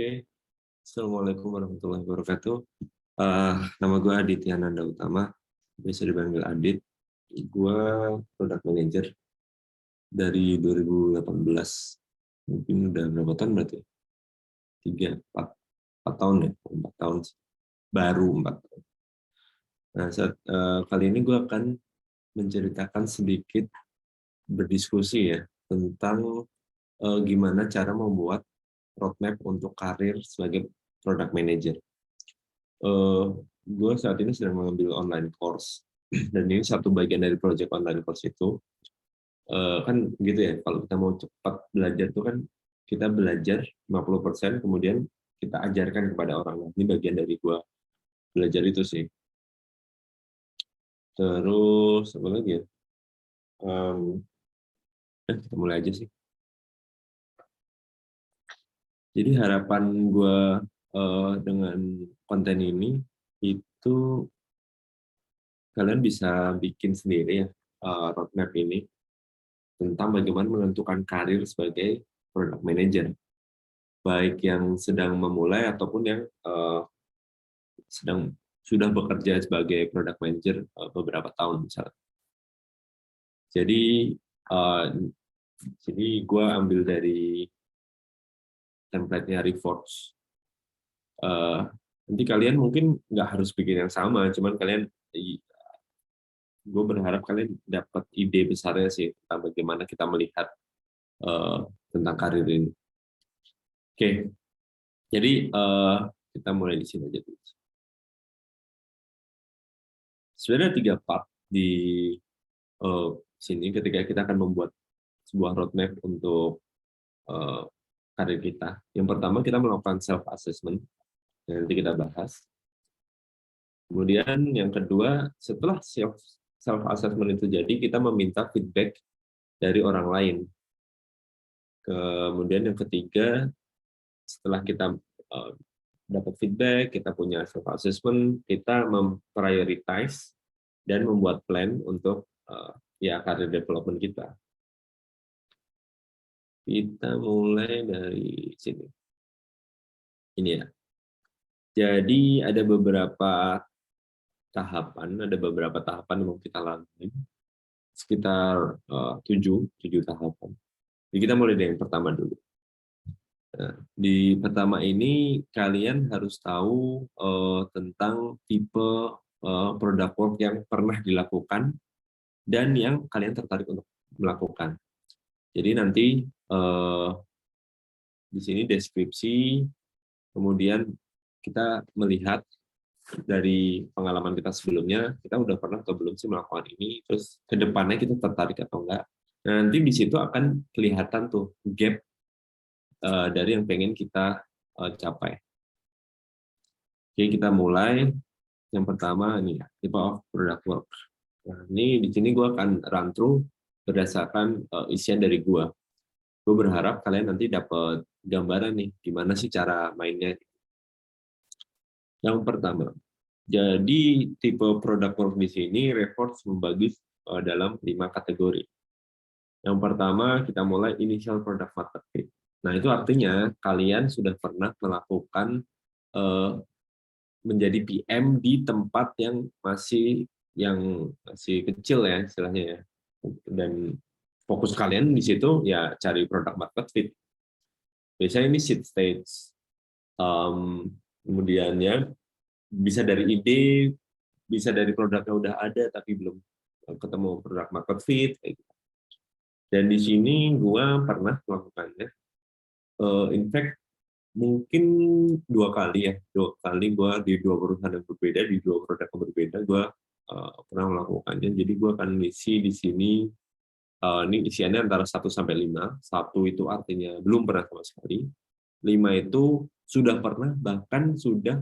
Oke, Assalamualaikum warahmatullahi wabarakatuh. Nama gue Aditya Nanda Utama, biasa dipanggil Adit. Gue product manager dari 2018. Mungkin udah berapa tahun berarti? 4 tahun ya, 4 tahun sih. Baru 4 tahun. Nah, kali ini gue akan menceritakan sedikit, berdiskusi ya, tentang gimana cara membuat roadmap untuk karir sebagai product manager. Gue saat ini sedang mengambil online course, dan ini satu bagian dari project online course itu. Kan gitu ya, kalau kita mau cepat belajar itu kan kita belajar 50%, kemudian kita ajarkan kepada orang lain. Ini bagian dari gue belajar itu sih. Terus apa lagi ya? Kita mulai aja sih. Jadi harapan gue dengan konten ini itu kalian bisa bikin sendiri ya roadmap ini tentang bagaimana menentukan karir sebagai product manager, baik yang sedang memulai ataupun yang sudah bekerja sebagai product manager beberapa tahun misalnya. Jadi gue ambil dari template-nya Reforge. Nanti kalian mungkin nggak harus bikin yang sama, cuman gue berharap kalian dapat ide besarnya sih tentang bagaimana kita melihat tentang karir ini. Oke, jadi kita mulai di sini aja dulu. Sebenarnya 3 part di sini ketika kita akan membuat sebuah roadmap untuk karir kita. Yang pertama kita melakukan self assessment, yang nanti kita bahas. Kemudian yang kedua, setelah self assessment itu jadi, kita meminta feedback dari orang lain. Kemudian yang ketiga, setelah kita dapat feedback, kita punya self assessment, kita memprioritize dan membuat plan untuk karir development kita. Kita mulai dari sini. Ini ya. Jadi ada beberapa tahapan yang mau kita lalui. Sekitar 7 tahapan. Jadi kita mulai dari yang pertama dulu. Nah, di pertama ini kalian harus tahu tentang tipe product work yang pernah dilakukan dan yang kalian tertarik untuk melakukan. Jadi nanti di sini deskripsi, kemudian kita melihat dari pengalaman kita sebelumnya, kita udah pernah atau belum sih melakukan ini, terus ke depannya kita tertarik atau enggak. Nah, nanti di situ akan kelihatan tuh gap dari yang pengen kita capai. Oke, kita mulai. Yang pertama ini type of product work. Nah, ini di sini gue akan run through berdasarkan isian dari gue. Gue berharap kalian nanti dapat gambaran nih gimana sih cara mainnya. Yang pertama, jadi tipe product work di sini Reforge membagi dalam 5 kategori. Yang pertama kita mulai initial product market fit. Nah, itu artinya kalian sudah pernah melakukan menjadi PM di tempat yang masih kecil ya istilahnya ya. Dan fokus kalian di situ ya cari product market fit. Biasanya ini seed stage. Kemudian ya bisa dari ide, bisa dari produknya udah ada tapi belum ketemu product market fit kayak gitu. Dan di sini gua pernah melakukannya. In fact mungkin 2 kali gue di 2 perusahaan yang berbeda, di 2 produk yang berbeda gue pernah melakukannya. Jadi gue akan ngisi di sini ini isiannya antara 1 sampai 5. 1 itu artinya belum pernah sama sekali, 5 itu sudah pernah, bahkan sudah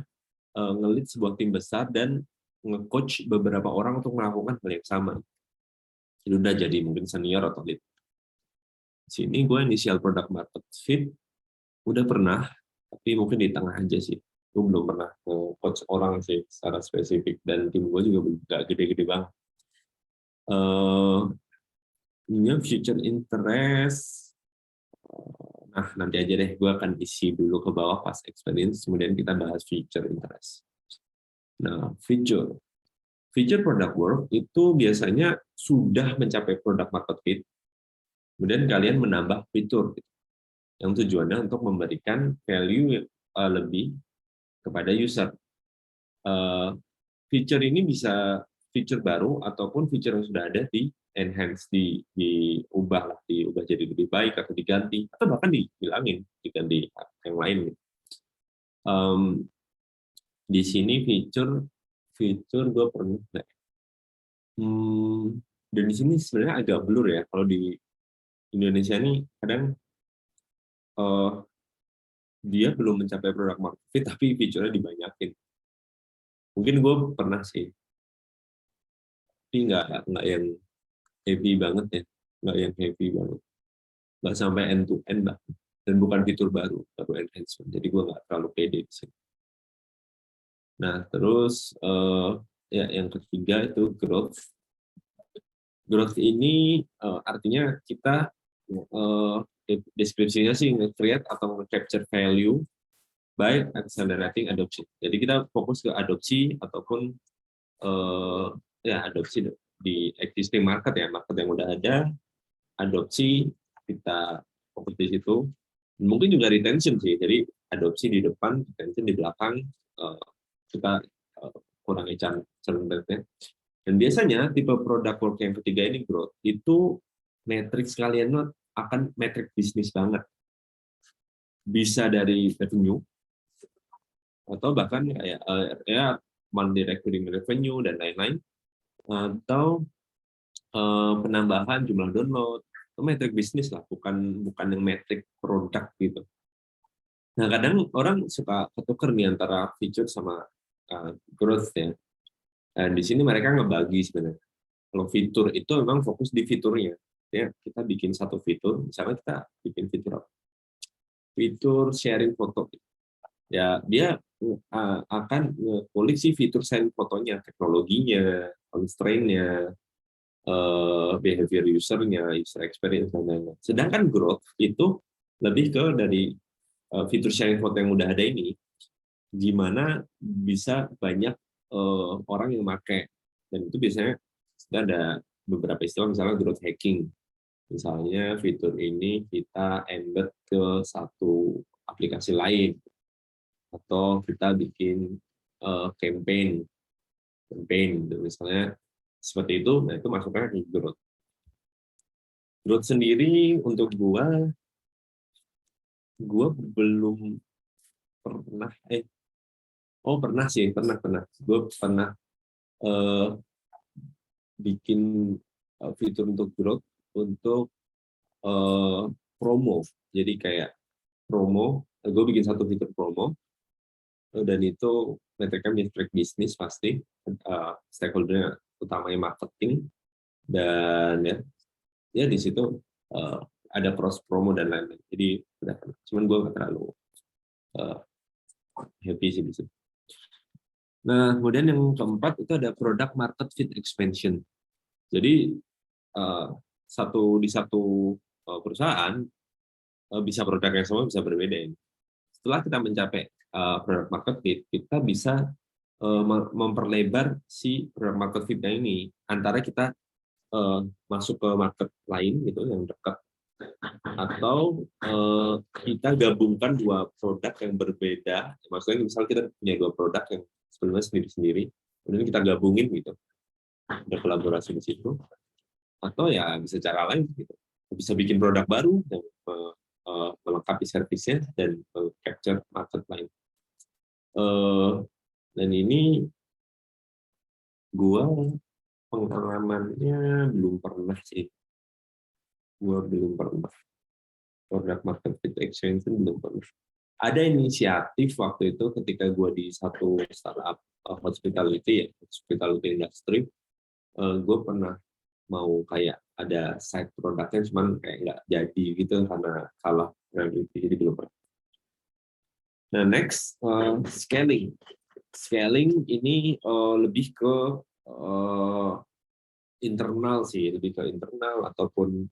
nge-lead sebuah tim besar dan nge-coach beberapa orang untuk melakukan hal yang sama. Jadi udah jadi mungkin senior atau lead. Di sini gue initial product market fit udah pernah, tapi mungkin di tengah aja sih. Gue belum pernah coach orang sih secara spesifik, dan tim gue juga nggak gede-gede banget. Ini future interest. nanti aja deh, gue akan isi dulu ke bawah pas experience, kemudian kita bahas feature interest. Nah, feature product work itu biasanya sudah mencapai product market fit, kemudian kalian menambah fitur yang tujuannya untuk memberikan value lebih kepada user. Feature ini bisa feature baru ataupun feature yang sudah ada di enhance, diubah jadi lebih baik atau diganti atau bahkan dihilangin, diganti yang lain. Di sini feature gue pernah dan di sini sebenarnya agak blur ya, kalau di Indonesia ini kadang dia belum mencapai product market fit tapi feature-nya dibanyakin. Mungkin gue pernah sih, tapi nggak yang heavy banget ya, nggak sampai end to end lah, dan bukan fitur baru enhancement, jadi gue nggak terlalu pede di sini. Nah terus ya yang ketiga itu growth. Growth ini artinya kita deskripsinya sih nge-create atau nge-capture value by accelerating adoption. Jadi kita fokus ke adopsi ataupun adopsi di existing market ya, market yang udah ada, adopsi kita fokus di situ. Mungkin juga retention sih, jadi adopsi di depan, retention di belakang, kita kurangi churn rate-nya. Dan biasanya tipe product work yang ketiga ini growth, itu matrix kalian akan matrix bisnis banget. Bisa dari revenue, atau bahkan kayak monthly recurring revenue dan lain-lain, atau penambahan jumlah download, itu metrik bisnis lah, bukan yang metrik produk gitu. Nah kadang orang suka ketuker nih antara feature sama growth ya. Dan di sini mereka ngebagi sebenarnya. Kalau fitur itu memang fokus di fiturnya. Ya, kita bikin satu fitur, misalnya kita bikin fitur apa? Fitur sharing foto. Ya, dia akan ngulik sih fitur sharing fotonya, teknologinya, constraint-nya, behavior user-nya, user experience, dan lain-lain. Sedangkan growth itu lebih ke dari fitur sharing foto yang udah ada ini, gimana bisa banyak orang yang pakai. Dan itu biasanya ada beberapa istilah, misalnya growth hacking. Misalnya fitur ini kita embed ke satu aplikasi lain, atau kita bikin campaign misalnya seperti itu. Nah itu masuknya ke growth. Growth sendiri untuk gua belum pernah pernah gue pernah bikin fitur untuk growth untuk promo. Jadi kayak promo, gue bikin satu fitur promo, dan itu metrik bisnis pasti, stakeholder utamanya marketing, dan ya di situ ada cross promo dan lain-lain. Jadi cuman gue nggak terlalu happy sih di situ. Nah kemudian yang keempat itu ada product market fit expansion. Jadi di satu perusahaan bisa produk yang sama bisa berbeda. Setelah kita mencapai product market fit, kita bisa memperlebar si product market fit-nya ini, antara kita masuk ke market lain gitu yang dekat, atau kita gabungkan dua produk yang berbeda. Maksudnya misalnya kita punya dua produk yang sebenarnya sendiri-sendiri, kemudian kita gabungin gitu, ada kolaborasi di situ. Atau ya bisa cara lain gitu, bisa bikin produk baru yang melengkapi servisnya dan capture market lain. Dan ini gua pengalamannya belum pernah sih, product market fit expansion belum pernah. Ada inisiatif waktu itu ketika gua di satu startup hospitality industry, gue pernah mau kayak ada side produknya, cuman kayak nggak jadi gitu karena kalah brand, jadi belum pernah. Nah next, scaling ini lebih ke internal sih, ataupun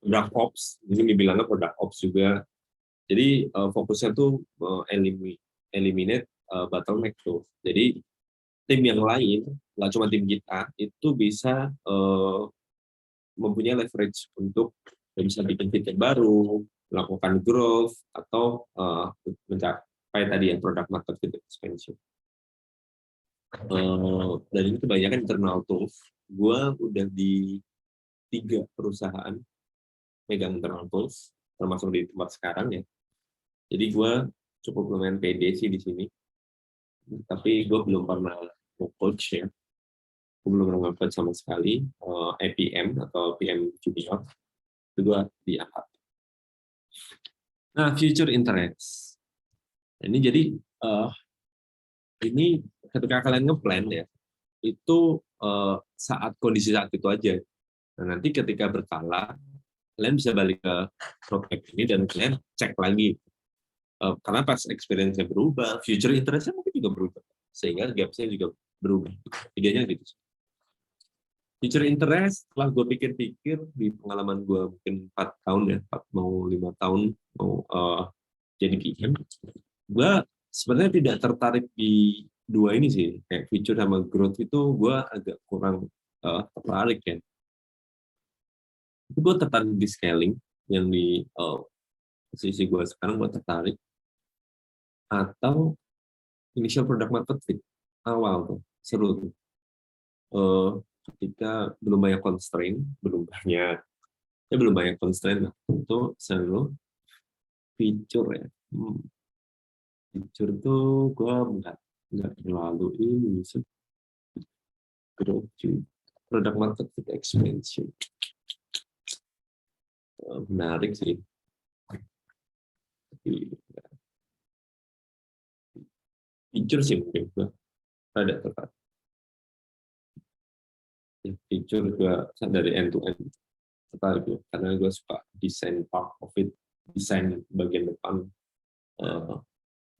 product ops, ini dibilangnya product ops juga. Jadi fokusnya tuh eliminate bottleneck tuh. Jadi tim yang lain, nggak cuma tim kita, itu bisa mempunyai leverage untuk bisa bikin fitur baru, melakukan growth, atau mencapai tadi yang product market fit expansion. Dan ini kebanyakan internal tools. Gue udah di 3 perusahaan megang internal tools, termasuk di tempat sekarang ya. Jadi gue cukup lumayan pede sih di sini. Tapi gue belum pernah coach ya. Gue belum pernah coach sama sekali. APM atau PM junior itu gue diangkat. Nah, future interest. Ini jadi ini ketika kalian ngeplan ya, itu saat kondisi saat itu aja. Nah, nanti ketika berkala, kalian bisa balik ke roadmap ini dan kalian cek lagi. Karena pas experience-nya berubah, future interest-nya mungkin juga berubah. Sehingga gap-nya juga berubah. Tiganya gitu. Future interest, setelah gue pikir-pikir di pengalaman gue mungkin 4 tahun ya, 5 tahun mau jadi PM, gue sebenarnya tidak tertarik di 2 ini sih, kayak future sama growth itu gue agak kurang tertarik ya. Gue tertarik di scaling, yang di posisi gue sekarang gue tertarik, atau initial product market fit awal tuh seru tuh. Ketika belum banyak constraint, belum banyak constraint lah, itu seru. Feature ya, feature tuh gue nggak terlalu ini sih, growth product market fit expansion menarik sih. Feature sih mungkin gue ada tertarik. Feature juga dari end to end tertarik ya, karena gue suka desain part of it, desain bagian depan,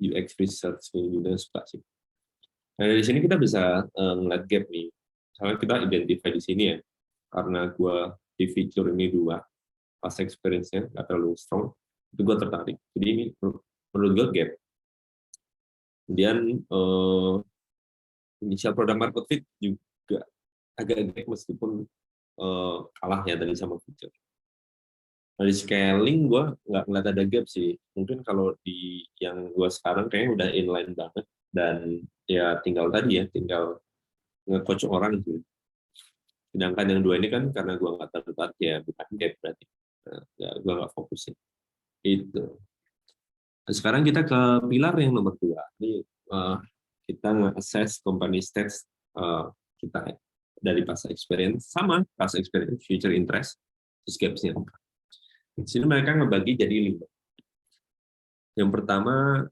UX research juga suka sih. Nah, dari sini kita bisa ngeliat gap nih. Misalnya kita identify di sini ya, karena gue di feature ini 2, pas experience-nya nggak terlalu strong, itu gue tertarik. Jadi ini menurut gue gap. Kemudian initial product market fit juga agak gap meskipun kalah ya tadi sama feature. Dari scaling gue nggak ngeliat ada gap sih. Mungkin kalau di yang gue sekarang kayaknya udah inline banget, dan ya tinggal tadi ya, tinggal nge-coach orang gitu. Sedangkan yang 2 ini kan karena gue nggak tertarik ya bukan gap berarti. Nah, ya gue nggak fokusin. Itu. Nah, sekarang kita ke pilar yang nomor 2. Ini kita nge-assess company stats kita dari past experience, sama past experience, future interest, terus gaps-nya. Di sini mereka ngebagi jadi 5. Yang pertama,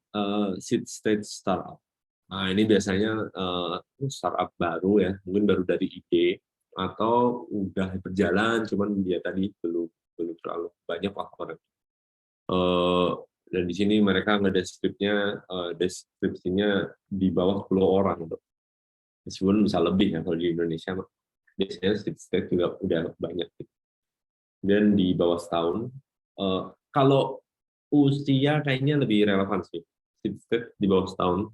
seed stage startup. Nah, ini biasanya startup baru ya, mungkin baru dari ide, atau udah berjalan, cuman dia tadi belum terlalu banyak orang. Dan di sini mereka deskripsinya di bawah 10 orang. Meskipun bisa lebih ya, kalau di Indonesia biasanya seed stage juga udah banyak. Dan di bawah setahun, kalau usia kayaknya lebih relevan sih, seed stage di bawah setahun.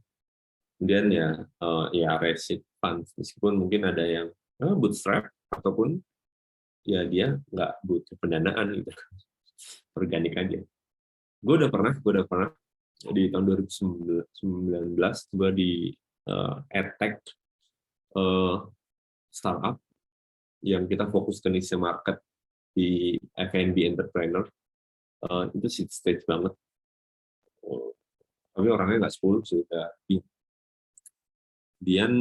Kemudian ya reseed funds, meskipun mungkin ada yang bootstrap ataupun ya dia nggak butuh pendanaan gitu, organik aja. Gue udah pernah di tahun 2019 gue di edtech startup yang kita fokus ke niche market di F&B entrepreneur, itu seed stage banget. Tapi orangnya nggak 10 sudah. Kemudian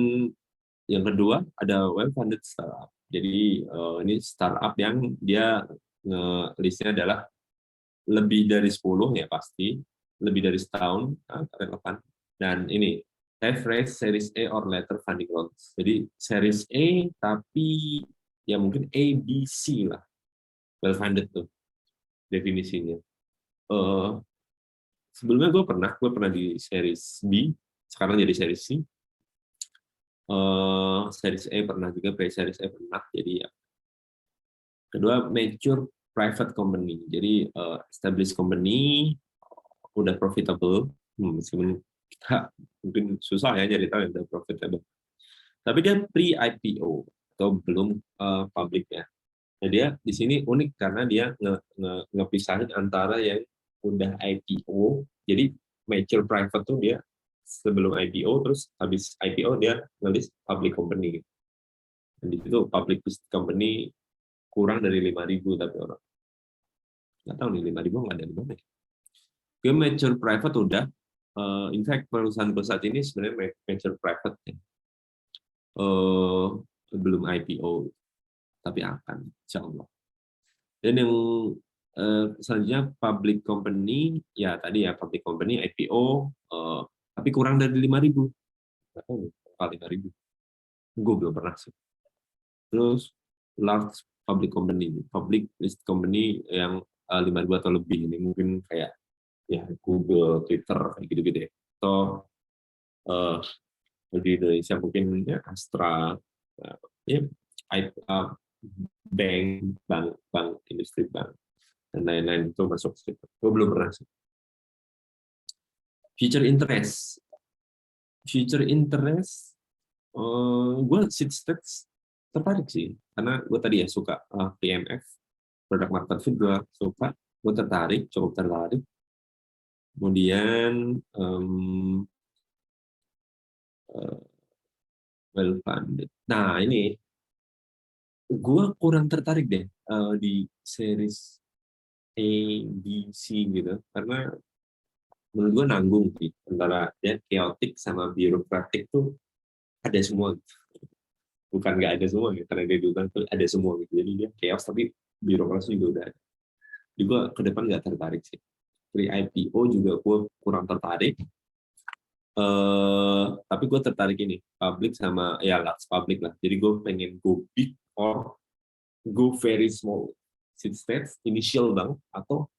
yang kedua ada well-funded startup. Jadi ini startup yang dia listnya adalah lebih dari 10 ya pasti, lebih dari setahun relevan. Dan ini have raised Series A or later funding rounds. Jadi Series A tapi ya mungkin A, B, C lah, well-funded tuh definisinya. Sebelumnya gue pernah di Series B, sekarang jadi Series C. Series A pernah juga, pre-Series A pernah. Jadi ya kedua mature private company. Jadi established company, udah profitable, meskipun kita mungkin susah ya jadi tahu yang udah profitable. Tapi dia pre-IPO atau belum public ya. Nah, dia di sini unik karena dia ngepisahin antara yang udah IPO, jadi mature private tuh dia sebelum IPO, terus habis IPO dia ngelis public company. Dan di situ public company kurang dari 5.000, tapi orang nggak tahu nih 5.000 nggak ada di mana. Ke mature private udah, in fact perusahaan-perusahaan ini sebenarnya mature private ya. Belum IPO, tapi akan, insya Allah. Dan yang selanjutnya public company, ya tadi ya public company IPO, tapi kurang dari 5.000. Nggak tahu kali 5.000. Gue belum pernah sih. Terus large public list company yang 5.000 atau lebih, ini mungkin kayak ya Google, Twitter, kayak gitu-gitu ya. Atau di Indonesia mungkin ya Astra, ya bank, industri bank, dan lain-lain itu masuk situ. Gue belum pernah sih. Future interest, gue Seedsteps tertarik sih, karena gue tadi ya suka PMF, product market fit gue suka, gue cukup tertarik. Kemudian well funded. Nah ini gue kurang tertarik deh di series A, B, C gitu, karena menurut gue nanggung sih antara ya chaotic sama birokratik tuh ada semua gitu. Bukan nggak ada semua gitu, karena dia bilang tuh ada semua gitu, jadi dia chaos tapi birokrasi juga udah ada. Juga ke depan nggak tertarik sih. Pre-IPO juga gue kurang tertarik. Tapi gue tertarik ini public sama ya large public lah. Jadi gue pengen go big or go very small. Seed stage initial bank atau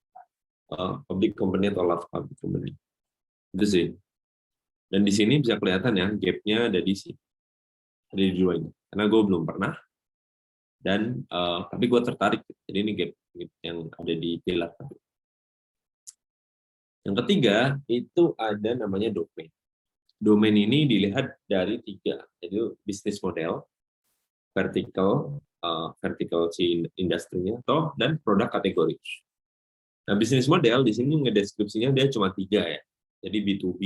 public company atau large public company. Itu sih. Dan di sini bisa kelihatan ya gap-nya ada di sini. Ada di dua ini. Karena gue belum pernah. Dan tapi gue tertarik. Jadi ini gap yang ada di pilar tadi. Yang ketiga itu ada namanya domain. Domain ini dilihat dari 3, jadi bisnis model, vertical si industrinya, dan produk kategori. Nah, bisnis model di sini ngedeskripsinya dia cuma 3 ya. Jadi B2B,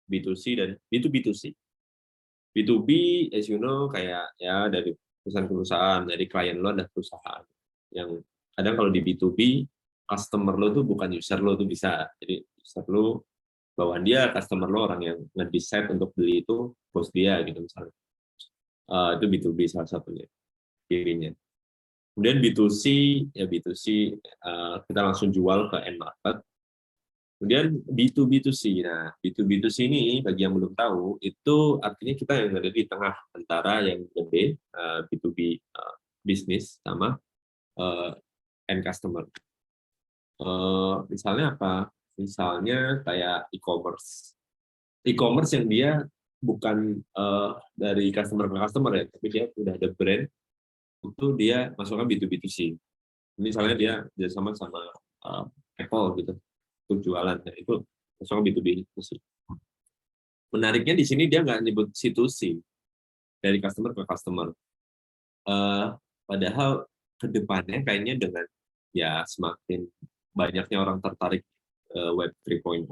B2C, dan B2B2C. B2B, as you know, kayak ya dari perusahaan-perusahaan, dari klien lo ada perusahaan. Yang kadang kalau di B2B, customer lo tuh bukan user lo tuh bisa. Jadi user lo bahwa dia customer lo, orang yang nge-decide untuk beli itu bos dia gitu misalnya. Itu B2B salah satunya cirinya. Kemudian B2C ya B2C kita langsung jual ke end market. Kemudian B2B2C. Nah, B2B2C ini bagi yang belum tahu itu artinya kita yang ada di tengah antara yang gede B2B bisnis sama end customer. Misalnya apa? Misalnya kayak e-commerce. E-commerce yang dia bukan dari customer ke customer ya, tapi dia udah ada brand, itu dia masukkan B2B2C. Misalnya dia sama Apple gitu, untuk jualan, nah, itu masukkan B2B2C. Menariknya di sini dia nggak nyebut C2C, dari customer ke customer. Padahal kedepannya kayaknya dengan ya semakin banyaknya orang tertarik Web 3.0,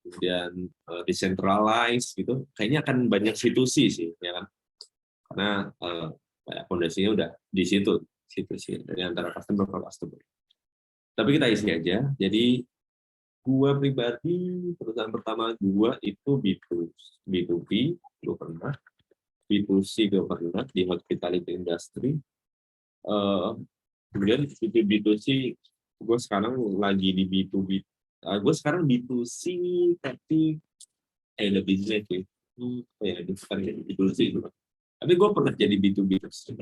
kemudian decentralized gitu, kayaknya akan banyak C2C sih, ya kan? Karena fondasinya udah di situ sih, dari antara customer ke customer. Tapi kita isi aja. Jadi gua pribadi, perusahaan pertama gua itu B2B, gua pernah. B2C gua pernah di hospitality industry. Kemudian B2B2C, gue sekarang lagi di B2B. Gue sekarang B2C, tapi ada bisnis sih. Ya, bukan B2C. Tapi gue pernah jadi B2B2C.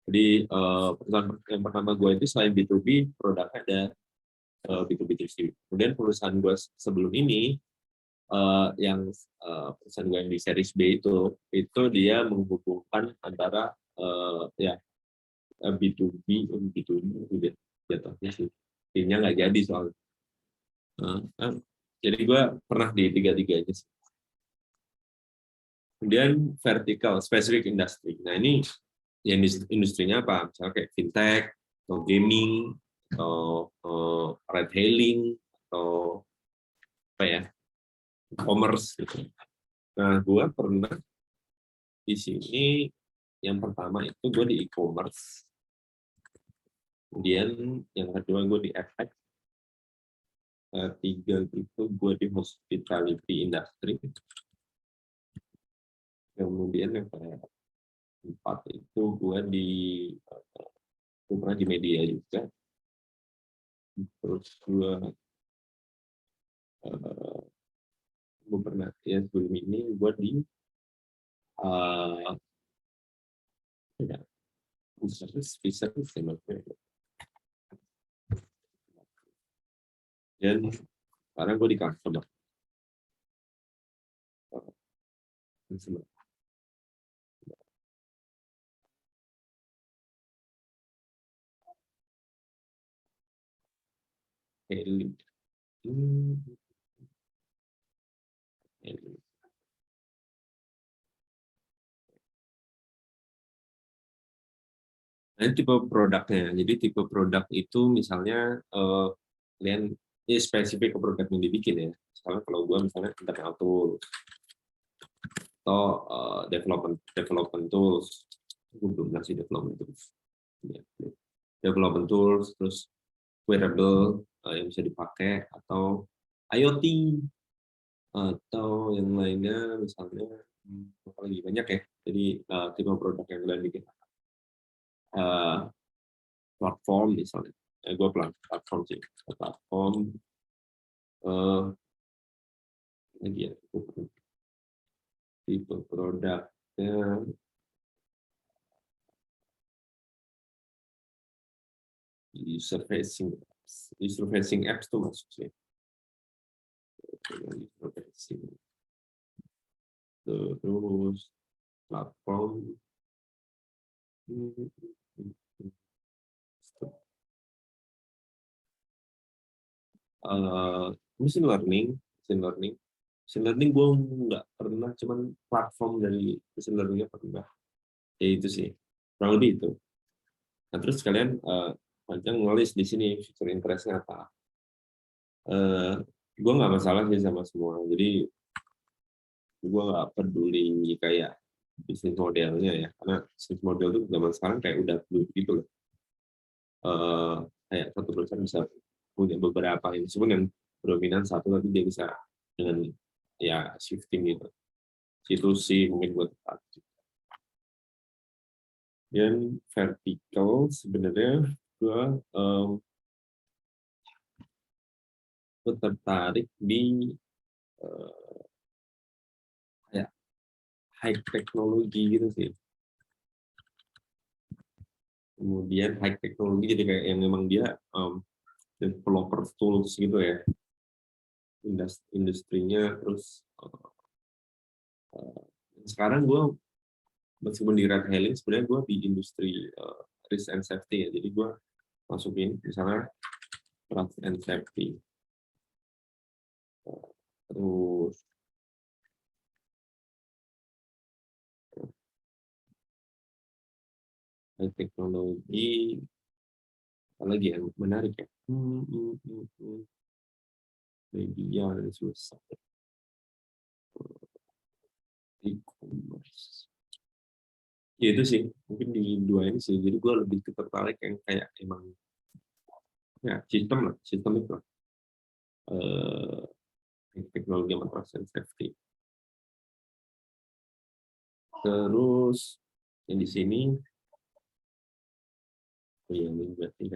Jadi perusahaan yang pertama gue itu selain B2B, produknya ada B2B2C. Kemudian perusahaan gue sebelum ini, yang perusahaan gue yang di series B itu dia menghubungkan antara ya B2B, B2B udah jatuhnya sih. Intinya nggak jadi soalnya. Jadi gue pernah di tiga-tiganya sih. Kemudian vertical, specific industry. Nah ini ya industrinya apa? Misalnya kayak fintech, atau gaming, atau ride hailing, atau apa ya, commerce gitu. Nah, gue pernah di sini yang pertama itu gue di e-commerce, kemudian yang kedua gue di FX, tiga itu gue di hospitality industry, kemudian yang keempat itu gue pernah di media juga, terus gue pernah ya sebelum ini gue di ya, dan sekarang gue di customer. Nah, ini tipe produknya. Jadi tipe produk itu misalnya kalian ini spesifik ke produk yang dibikin ya. Misalnya kalau gue misalnya internal tool atau development tools, gue belum ngasih development tools. Development tools, terus wearable yang bisa dipakai, atau IoT, atau yang lainnya misalnya apa lagi banyak ya. Jadi tipe produk yang kalian bikin. Platform misalnya, gue platform sih, platform lagi ya, tipe produknya user facing apps tuh maksudnya, user facing, terus platform, machine learning, gue nggak pernah, cuman platform dari machine learningnya pernah, ya itu sih kurang lebih itu. Nah terus kalian panjang nulis di sini feature interestnya apa. Gue nggak masalah sih sama semua, jadi gue nggak peduli kayak bisnis modelnya ya, karena bisnis model itu zaman sekarang kayak udah fluid gitu loh. Kayak satu perusahaan bisa punya beberapa meskipun yang dominan satu, tapi dia bisa dengan ya shifting gitu. Situ sih mungkin buat dan vertical sebenarnya gue tertarik di kayak high technology gitu sih. Kemudian high technology jadi kayak yang memang dia developer tools gitu ya, industrinya. Terus sekarang gue meskipun di ride hailing, sebenarnya gue di industri risk and safety ya, jadi gue masukin misalnya trust and safety, terus high teknologi, apalagi yang menarik ya, media dan susah, e-commerce. Ya itu sih, mungkin di dua ini sih. Jadi gue lebih tertarik yang kayak emang ya sistem itu lah. Teknologi sama trust and safety. Terus yang di sini, ini berarti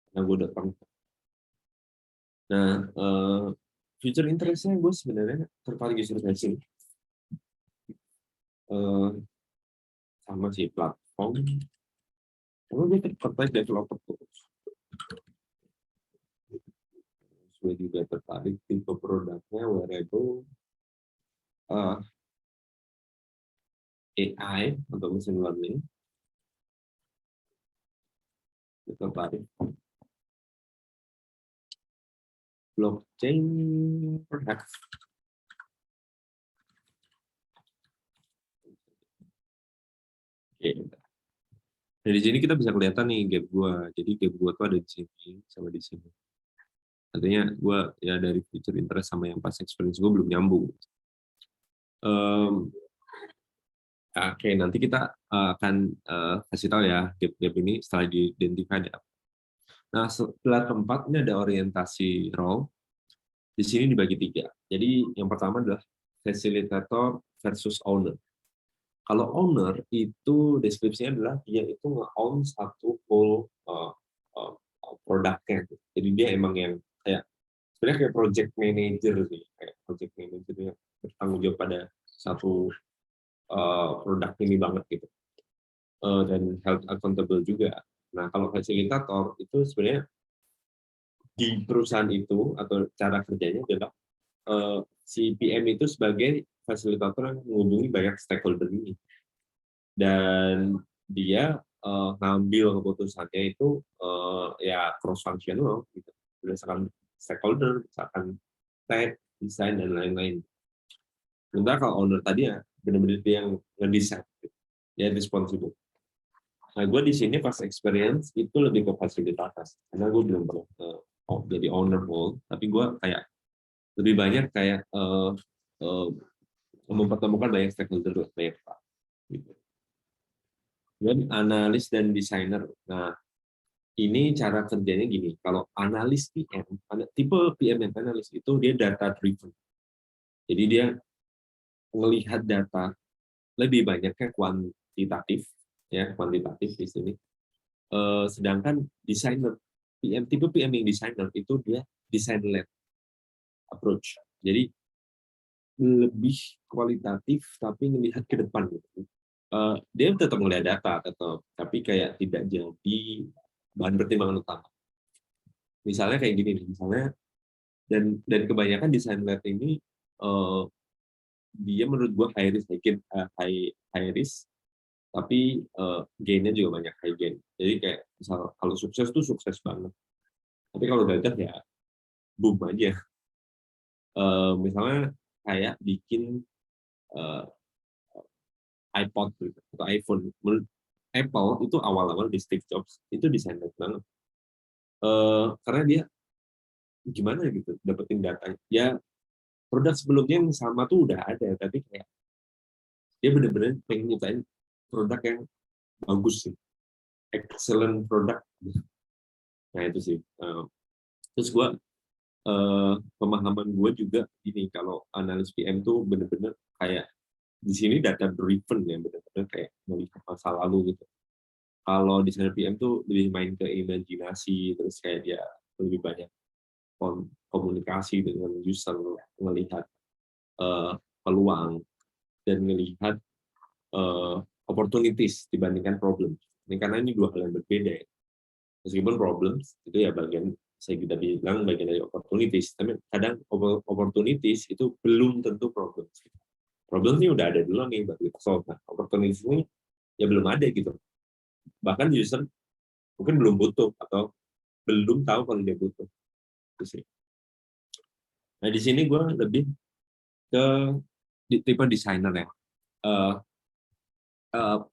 nah gue udah pernah. Nah, future interest-nya gue sebenarnya tertarik user facing, sama si platform. Karena gue tertarik developer tools. Gue juga tertarik tipe produknya wearable, AI untuk machine learning. Kita tarik blockchain perhaps. Oke. Nah, di sini kita bisa kelihatan nih gap gua. Jadi gap gua tuh ada di sini sama di sini. Artinya gua ya dari future interest sama yang past experience gua belum nyambung. Oke, nanti kita akan kasih tahu ya gap-gap ini setelah diidentifikasi. Nah, setelah keempat ini ada orientasi role. Di sini dibagi 3. Jadi yang pertama adalah facilitator versus owner. Kalau owner itu deskripsinya adalah dia itu nge-own satu whole uh, produknya. Jadi dia emang yang kayak sebenarnya kayak project manager sih, kayak project manager yang bertanggung jawab pada satu produk ini banget gitu. Dan health accountable juga. Nah, kalau fasilitator itu sebenarnya di perusahaan itu atau cara kerjanya adalah si PM itu sebagai fasilitator yang menghubungi banyak stakeholder ini, dan dia ngambil keputusannya itu ya cross functional gitu, berdasarkan stakeholder, misalkan tech, desain dan lain-lain. Sementara kalau owner tadi ya benar-benar dia yang ngedesain, gitu. Dia responsible. Nah, gue di sini pas experience itu lebih ke fasilitas, karena gue belum pernah jadi owner role, tapi gue kayak lebih banyak kayak mempertemukan banyak stakeholder, banyak pak. Gitu. Dan analis dan desainer. Nah, ini cara kerjanya gini. Kalau analis PM, tipe PM yang analis itu dia data driven. Jadi dia melihat data lebih banyaknya kuantitatif, ya kuantitatif di sini. Sedangkan desainer PM, tipe PM yang desainer itu dia design led approach. Jadi lebih kualitatif tapi melihat ke depan gitu. Dia tetap melihat data tetap, tapi kayak tidak jadi bahan pertimbangan utama. Misalnya kayak gini nih, misalnya dan kebanyakan desain led ini dia menurut gua high risk, high risk, tapi gain-nya juga banyak, high gain. Jadi kayak misal kalau sukses tuh sukses banget. Tapi kalau gagal ya boom aja. Misalnya kayak bikin iPod gitu, atau iPhone. Menurut Apple itu awal-awal di Steve Jobs itu desainer banget. Karena dia gimana gitu dapetin data. Ya produk sebelumnya yang sama tuh udah ada, tapi kayak dia bener-bener pengen nyiptain produk yang bagus sih, excellent produk. Nah itu sih. Terus gue pemahaman gue juga ini, kalau analis PM tuh bener-bener kayak di sini data driven ya, bener-bener kayak melihat masa lalu gitu. Kalau desainer PM tuh lebih main ke imajinasi, terus kayak dia lebih banyak komunikasi dengan user, melihat peluang dan melihat opportunities dibandingkan problem. Ini karena ini dua hal yang berbeda ya. Meskipun problems itu ya bagian, saya kita bilang bagian dari opportunities, tapi kadang opportunities itu belum tentu problems. Problems ini udah ada dulu nih baru kita solve. Nah, opportunities ini ya belum ada gitu. Bahkan user mungkin belum butuh atau belum tahu kalau dia butuh. Nah di sini gue lebih ke tipe desainer ya.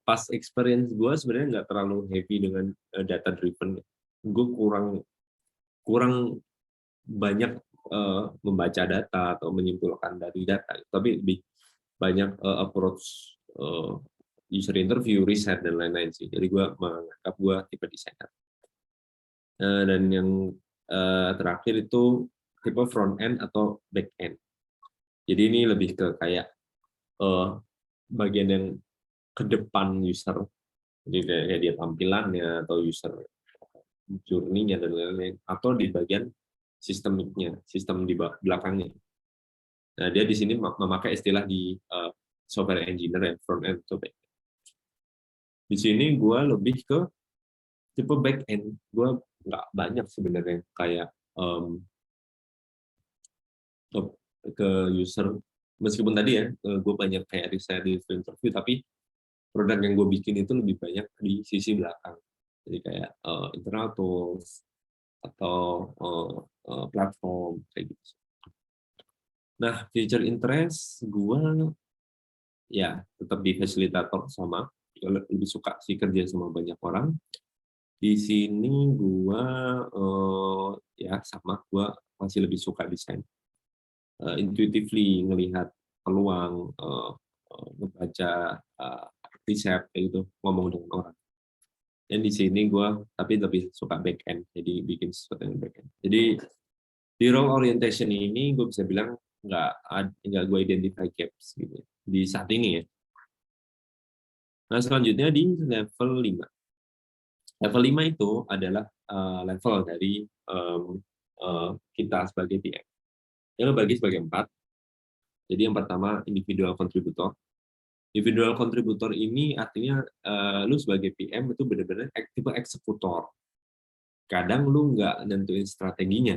Pas experience gue sebenarnya nggak terlalu heavy dengan data driven. Gue kurang banyak membaca data atau menyimpulkan dari data, tapi lebih banyak approach user interview, riset dan lain-lain sih. Jadi gue menganggap gue tipe desainer. Dan yang terakhir itu tipe front end atau back end. Jadi ini lebih ke kayak bagian yang ke depan user, jadi kayak dia tampilannya atau user journey-nya dan lain-lain, atau di bagian sistemiknya, sistem di belakangnya. Nah dia di sini memakai istilah di software engineer ya, front end atau back end. Di sini gue lebih ke tipe back end. Gue nggak banyak sebenarnya kayak ke user, meskipun tadi ya gue banyak kayak riset di interview, tapi produk yang gue bikin itu lebih banyak di sisi belakang. Jadi kayak internal tools atau platform kayak gitu. Nah, future interest gue ya tetap di fasilitator sama, lebih suka sih kerja sama banyak orang. Di sini gue ya sama, gue masih lebih suka desain. Intuitively ngelihat peluang, membaca riset kayak gitu, ngomong dengan orang. Dan di sini gue tapi lebih suka back end, jadi bikin sesuatu yang back end. Jadi di role orientation ini gue bisa bilang nggak gue identify gaps gitu di saat ini ya. Nah selanjutnya di level 5. Level 5 itu adalah level dari kita sebagai PM. Yang bagi sebagai 4. Jadi yang pertama individual contributor. Individual contributor ini artinya lu sebagai PM itu benar-benar tipe eksekutor. Kadang lu nggak nentuin strateginya,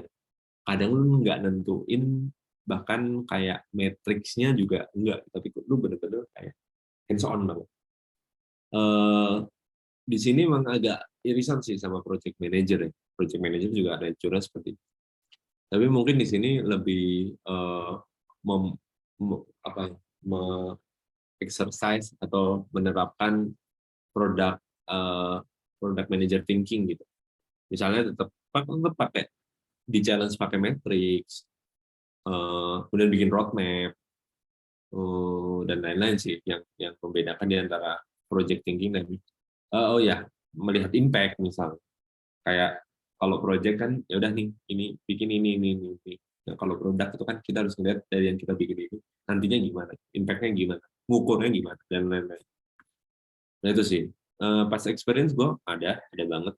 kadang lu nggak nentuin bahkan kayak matriksnya juga enggak, tapi lu benar-benar kayak hands on banget. Di sini memang agak irisan sih sama project manager ya. Project manager juga ada curhat seperti itu. Tapi mungkin di sini lebih exercise atau menerapkan produk product manager thinking gitu. Misalnya tetap pakai di challenge pakai matrix, kemudian bikin roadmap dan lain-lain sih yang membedakan di antara project thinking dan melihat impact misal. Kayak kalau project kan ya udah nih ini bikin ini. Nah, kalau produk itu kan kita harus melihat dari yang kita bikin ini nantinya gimana, impact-nya gimana, ngukurnya gimana dan lain-lain. Nah itu sih pas experience gue ada banget,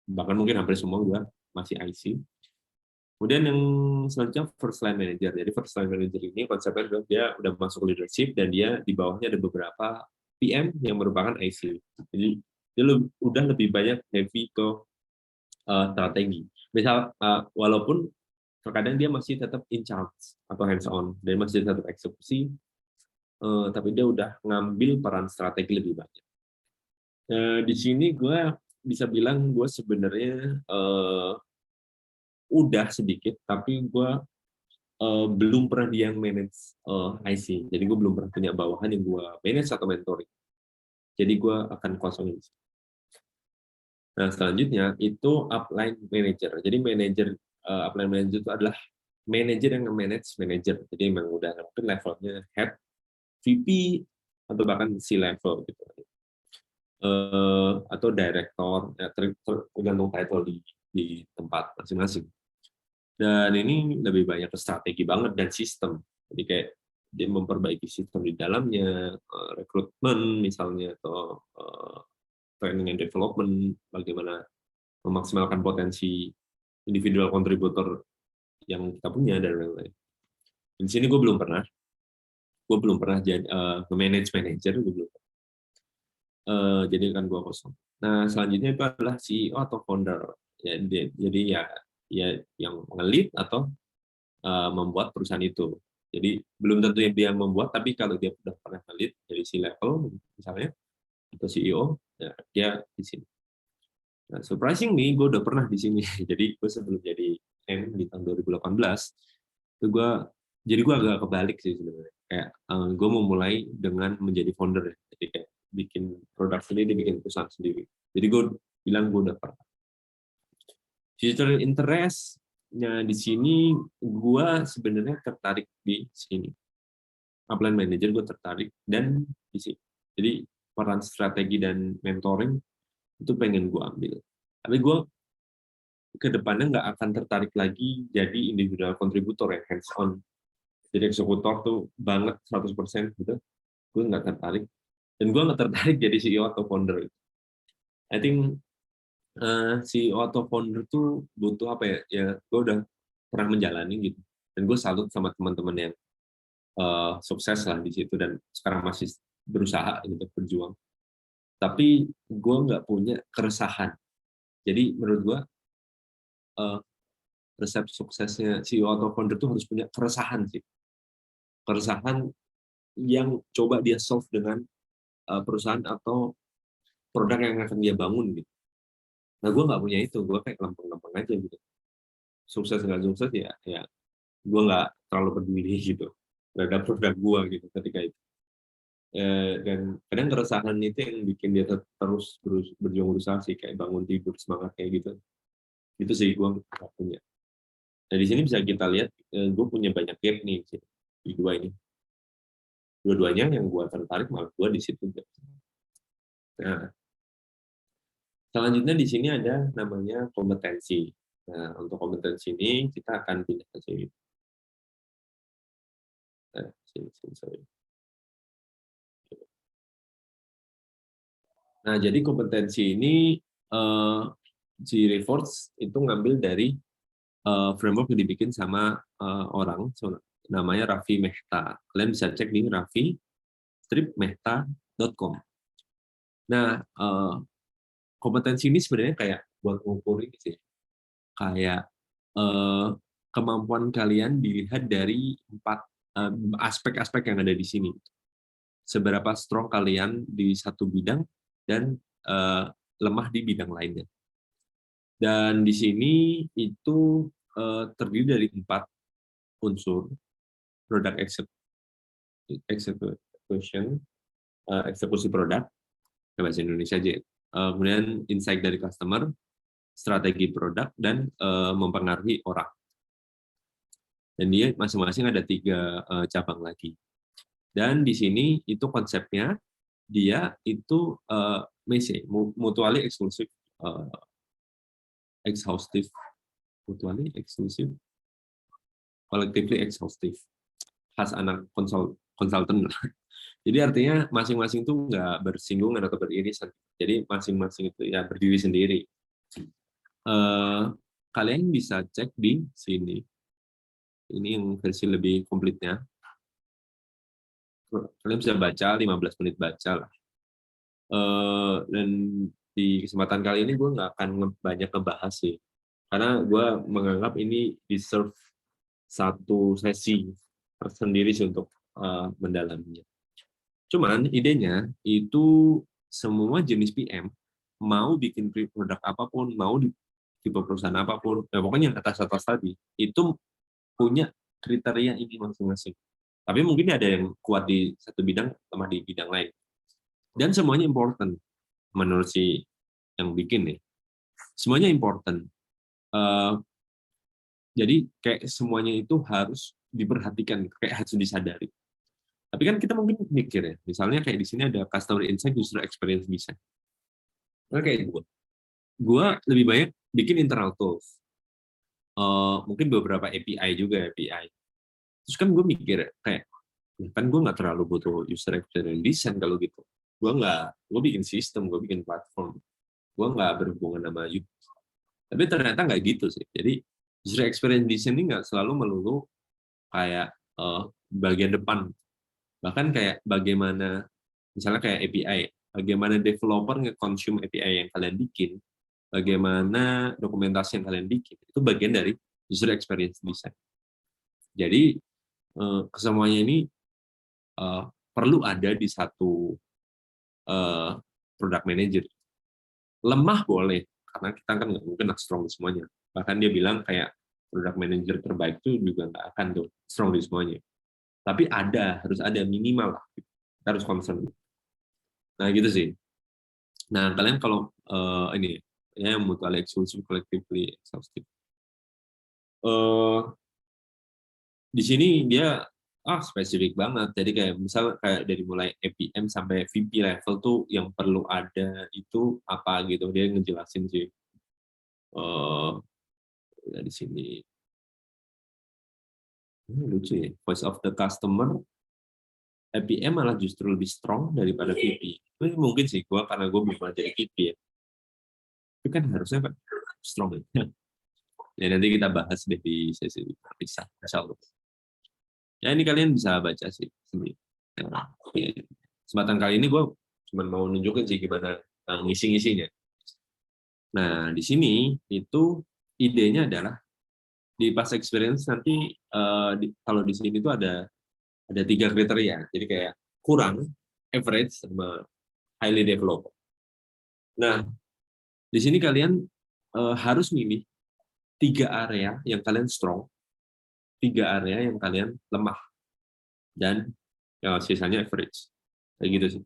bahkan mungkin hampir semua gue masih IC. Kemudian yang selanjutnya first line manager. Jadi first line manager ini konsepnya dia udah masuk leadership dan dia di bawahnya ada beberapa PM yang merupakan IC. Jadi dia udah lebih banyak heavy ke strategi. Misal walaupun terkadang dia masih tetap in charge atau hands on dan masih tetap eksekusi, tapi dia udah ngambil peran strategi lebih banyak. Di sini gue bisa bilang gue sebenarnya udah sedikit, tapi gue belum pernah dia yang manage IC. Jadi gue belum pernah punya bawahan yang gue manage atau mentoring. Jadi gue akan kosongin. Nah selanjutnya itu upline manager. Jadi upline manager itu adalah manager yang manage manager. Jadi memang udah mungkin levelnya head, VP atau bahkan C level gitu. Atau director, ya, tergantung title di tempat masing-masing. Dan ini lebih banyak ke strategi banget dan sistem. Jadi kayak dia memperbaiki sistem di dalamnya, rekrutmen misalnya atau training and development, bagaimana memaksimalkan potensi individual kontributor yang kita punya dan lain-lain. Di sini gue belum pernah jadi manage manager, gue belum. Jadi kan gue kosong. Nah selanjutnya itu adalah CEO atau founder. Ya, jadi ya yang nge-lead atau membuat perusahaan itu. Jadi belum tentu dia membuat, tapi kalau dia sudah pernah nge-lead dari C-level misalnya atau CEO, ya, dia di sini. Nah, surprisingly, gue udah pernah di sini. Jadi gue sebelum jadi M di tahun 2018, itu gue agak kebalik sih sebenarnya. Kayak gue mau mulai dengan menjadi founder ya. Jadi kayak bikin produk sendiri, bikin perusahaan sendiri. Jadi gue bilang gue udah pernah. Future interest-nya di sini, gue sebenarnya tertarik di sini. Upline manager gue tertarik dan di sini. Jadi peran strategi dan mentoring itu pengen gue ambil. Tapi gue ke depannya nggak akan tertarik lagi jadi individual kontributor yang hands on. Jadi eksekutor tuh banget 100% gitu. Gue nggak tertarik. Dan gue nggak tertarik jadi CEO atau founder. I think CEO atau founder tuh butuh apa ya? Ya gue udah pernah menjalani gitu. Dan gue salut sama teman-teman yang sukses lah di situ dan sekarang masih berusaha gitu berjuang. Tapi gue nggak punya keresahan. Jadi menurut gue resep suksesnya CEO atau founder itu harus punya keresahan sih. Keresahan yang coba dia solve dengan perusahaan atau produk yang akan dia bangun gitu. Nah, gue nggak punya itu, gue kayak lempeng-lempeng aja gitu. Sukses nggak sukses ya gue nggak terlalu peduli gitu terhadap produk gue gitu ketika itu. Dan kadang keresahan itu yang bikin dia terus berjuang berusaha sih, kayak bangun tidur semangat kayak gitu. Itu sih gue nggak punya. Nah, di sini bisa kita lihat gue punya banyak gap nih di dua ini. Dua-duanya yang gue tertarik malah gue di situ. Nah, selanjutnya di sini ada namanya kompetensi. Nah, untuk kompetensi ini kita akan pindah ke sini. Nah, sorry. Nah, jadi kompetensi ini si Reforce itu ngambil dari framework yang dibikin sama orang namanya Raffi Mehta. Kalian bisa cek di raffi-mehta.com. Nah, kompetensi ini sebenarnya kayak buat ngukur ini sih, kayak kemampuan kalian dilihat dari 4 aspek-aspek yang ada di sini. Seberapa strong kalian di satu bidang dan lemah di bidang lainnya. Dan di sini itu terdiri dari 4 unsur: product execution, eksekusi produk, bahasa Indonesia aja. Kemudian insight dari customer, strategi produk, dan mempengaruhi orang. Dan dia masing-masing ada 3 cabang lagi. Dan di sini itu konsepnya dia itu mutually exclusive, exhaustive, mutually exclusive, collectively exhaustive, khas anak konsultan lah. Jadi artinya masing-masing itu nggak bersinggungan atau beririsan. Jadi masing-masing itu ya berdiri sendiri. Kalian bisa cek di sini. Ini yang versi lebih komplitnya. Kalian bisa baca 15 menit baca lah. Dan di kesempatan kali ini gue nggak akan banyak ngebahas sih, karena gue menganggap ini deserve satu sesi tersendiri sih untuk mendalaminya. Cuman idenya itu semua jenis PM mau bikin produk apapun, mau di tipe perusahaan apapun, nah pokoknya yang atas-atas tadi itu punya kriteria ini masing-masing. Tapi mungkin ada yang kuat di satu bidang, lemah di bidang lain. Dan semuanya important menurut si yang bikin nih. Semuanya important. Jadi kayak semuanya itu harus diperhatikan, kayak harus disadari. Tapi kan kita mungkin mikir ya, misalnya kayak di sini ada customer insight, user experience design. Nah, kayak gue lebih banyak bikin internal tools. Mungkin beberapa API juga, API. Terus kan gue mikir kayak, kan gue nggak terlalu butuh user experience design kalau gitu. Gue bikin sistem, gue bikin platform. Gue nggak berhubungan sama UI. Tapi ternyata nggak gitu sih. Jadi user experience design ini nggak selalu melulu kayak bagian depan. Bahkan kayak bagaimana, misalnya kayak API, bagaimana developer nge-consume API yang kalian bikin, bagaimana dokumentasi yang kalian bikin, itu bagian dari user experience design. Jadi kesemuanya ini perlu ada di satu product manager. Lemah boleh, karena kita kan nggak mungkin strong di semuanya. Bahkan dia bilang kayak product manager terbaik itu juga nggak akan tuh strong di semuanya. Tapi harus ada minimal lah. Kita harus concern. Nah gitu sih. Nah kalian kalau ini ya mutually exclusive, collectively exhaustive. Di sini dia spesifik banget. Jadi kayak misal kayak dari mulai APM sampai VP level tuh yang perlu ada itu apa gitu. Dia ngejelasin sih. Di sini lucu ya. Voice of the customer, APM malah justru lebih strong daripada VP. Itu mungkin sih karena gue belum pernah jadi VP ya. Itu kan harusnya kan strong ya. Ya nanti kita bahas deh di sesi bisa, insya Allah. Ya ini kalian bisa baca sih sendiri. Nah, kesempatan kali ini gue cuma mau nunjukin sih gimana ngisi-ngisinya. Nah di sini itu idenya adalah di past experience nanti kalau di sini itu ada 3 kriteria. Jadi kayak kurang, average, sama highly developed. Nah, di sini kalian harus milih 3 area yang kalian strong, 3 area yang kalian lemah, dan sisanya average. Kayak gitu sih.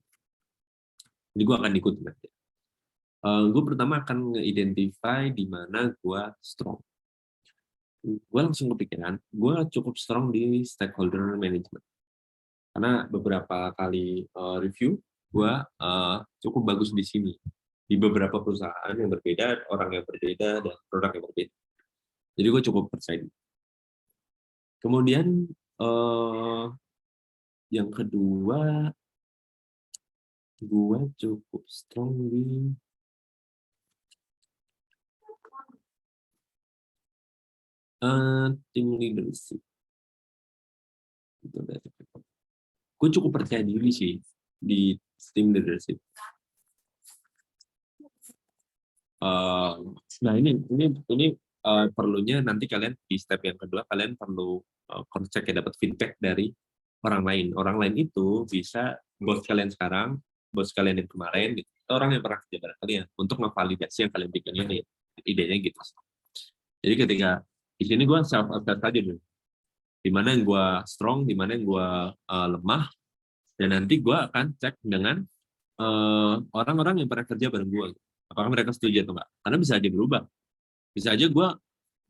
Jadi gue akan ikut nanti. Gue pertama akan nge-identify di mana gue strong. Gue langsung kepikiran, gue cukup strong di stakeholder management. Karena beberapa kali review, gue cukup bagus di sini. Di beberapa perusahaan yang berbeda, orang yang berbeda, dan produk yang berbeda. Jadi gue cukup percaya. Kemudian yang kedua, gue cukup strong di team leadership. Gue cukup percaya diri sih di team leadership. Nah ini perlunya nanti kalian di step yang kedua kalian perlu cross check ya, dapat feedback dari orang lain. Orang lain itu bisa bos kalian sekarang, bos kalian yang kemarin, gitu. Orang yang pernah kerja bareng kalian untuk ngevalidasi yang kalian bikin ini, idenya gitu. Jadi ketika di sini gue self assess aja dulu, di mana yang gue strong, di mana yang gue lemah, dan nanti gue akan cek dengan orang-orang yang pernah kerja bareng gue, apakah mereka setuju atau enggak. Karena bisa aja berubah. Bisa aja gue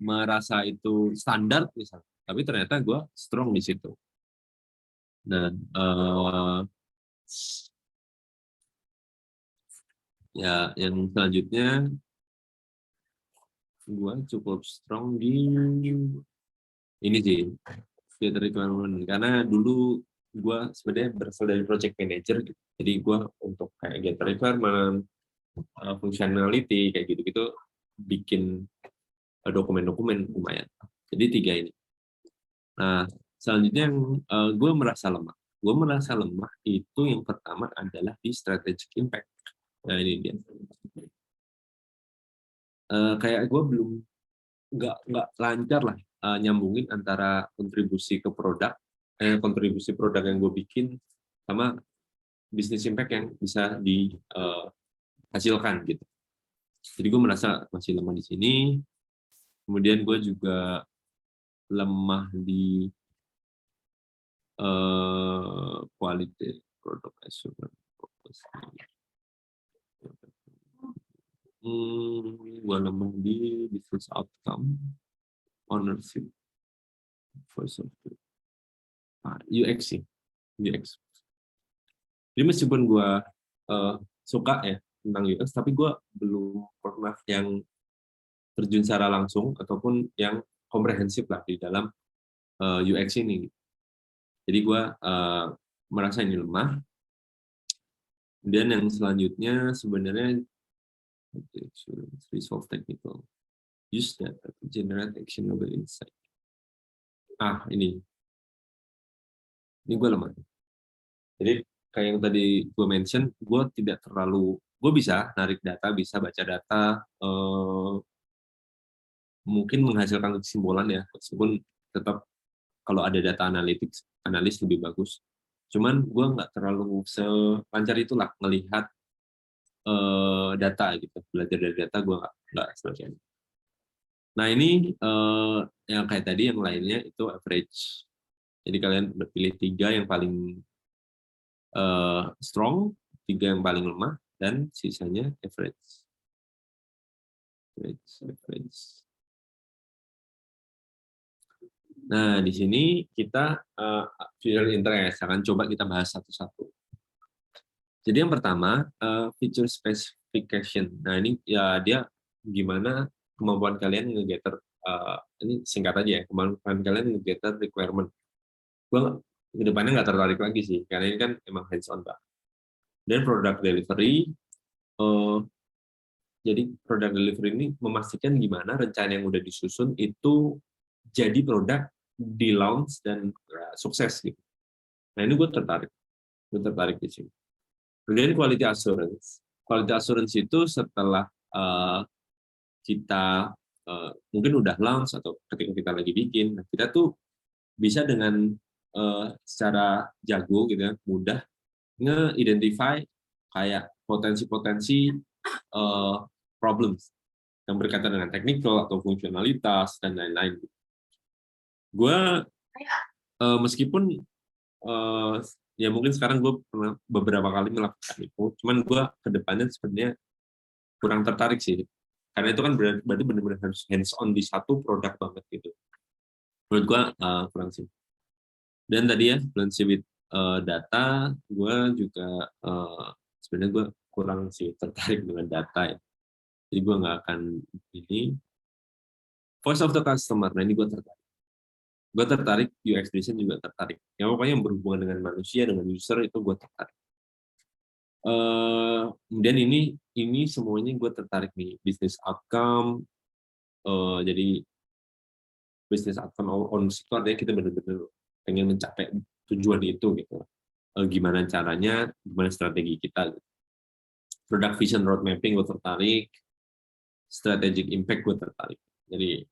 merasa itu standar misalnya, tapi ternyata gue strong di situ. Dan ya yang selanjutnya gue cukup strong di ini sih, data requirement, karena dulu gue sebenarnya berasal dari project manager gitu. Jadi gue untuk kayak data requirement, functionality kayak gitu-gitu bikin dokumen-dokumen lumayan. Jadi 3 ini. Nah, selanjutnya yang gue merasa lemah. Gue merasa lemah itu yang pertama adalah di strategic impact. Nah ini dia. Kayak gue belum nggak lancar lah nyambungin antara kontribusi ke produk, kontribusi produk yang gue bikin sama business impact yang bisa dihasilkan gitu. Jadi gue merasa masih lemah di sini. Kemudian gue juga lemah di quality product assurance. Gue lemah di business outcome, ownership, voice of the UX sih, UX. Jadi meskipun gue suka ya tentang UX, tapi gue belum pernah yang terjun secara langsung ataupun yang komprehensif lah di dalam UX ini. Jadi gue merasa ini lemah. Dan yang selanjutnya sebenarnya resolve technical, use data to generate actionable insight. Ini gue lemah. Jadi kayak yang tadi gue mention, gue tidak terlalu, gue bisa narik data, bisa baca data, mungkin menghasilkan kesimpulan ya, meskipun tetap kalau ada data analis lebih bagus. Cuman gue nggak terlalu selancar itulah melihat data gitu, belajar dari data gue nggak seperti itu. Nah ini yang kayak tadi, yang lainnya itu average. Jadi kalian pilih 3 yang paling strong, 3 yang paling lemah, dan sisanya average. Average. Nah di sini kita feature interest, akan coba kita bahas satu-satu. Jadi yang pertama feature specification. Nah ini ya dia gimana kemampuan kalian nge-gather, ini singkat aja ya, kemampuan kalian nge-gather requirement. Gue ke depannya nggak tertarik lagi sih, karena ini kan emang hands-on Pak. Dan product delivery, jadi product delivery ini memastikan gimana rencana yang udah disusun itu jadi produk di launch dan sukses gitu. Nah ini gue tertarik di sini. Kemudian quality assurance. Quality assurance itu setelah kita mungkin udah launch atau ketika kita lagi bikin, kita tuh bisa dengan secara jago gitu ya, mudah nge-identify kayak potensi-potensi problems yang berkaitan dengan technical atau fungsionalitas dan lain-lain. Gue meskipun ya mungkin sekarang gue pernah beberapa kali melakukan itu, cuman gue kedepannya sebenarnya kurang tertarik sih, karena itu kan berarti benar-benar harus hands on di satu produk banget gitu. Menurut gue kurang sih. Dan tadi ya fluency with data, gue juga sebenarnya gue kurang sih tertarik dengan data ya. Jadi gue nggak akan ini voice of the customer. Nah ini gue tertarik. Gue tertarik UX design juga tertarik. Ya pokoknya yang berhubungan dengan manusia, dengan user itu gue tertarik. Kemudian ini semuanya gue tertarik nih, business outcome. Jadi business outcome ownership itu artinya kita benar-benar pengen mencapai tujuan itu gitu. Gimana caranya, gimana strategi kita. Product vision road mapping gue tertarik, strategic impact gue tertarik. Jadi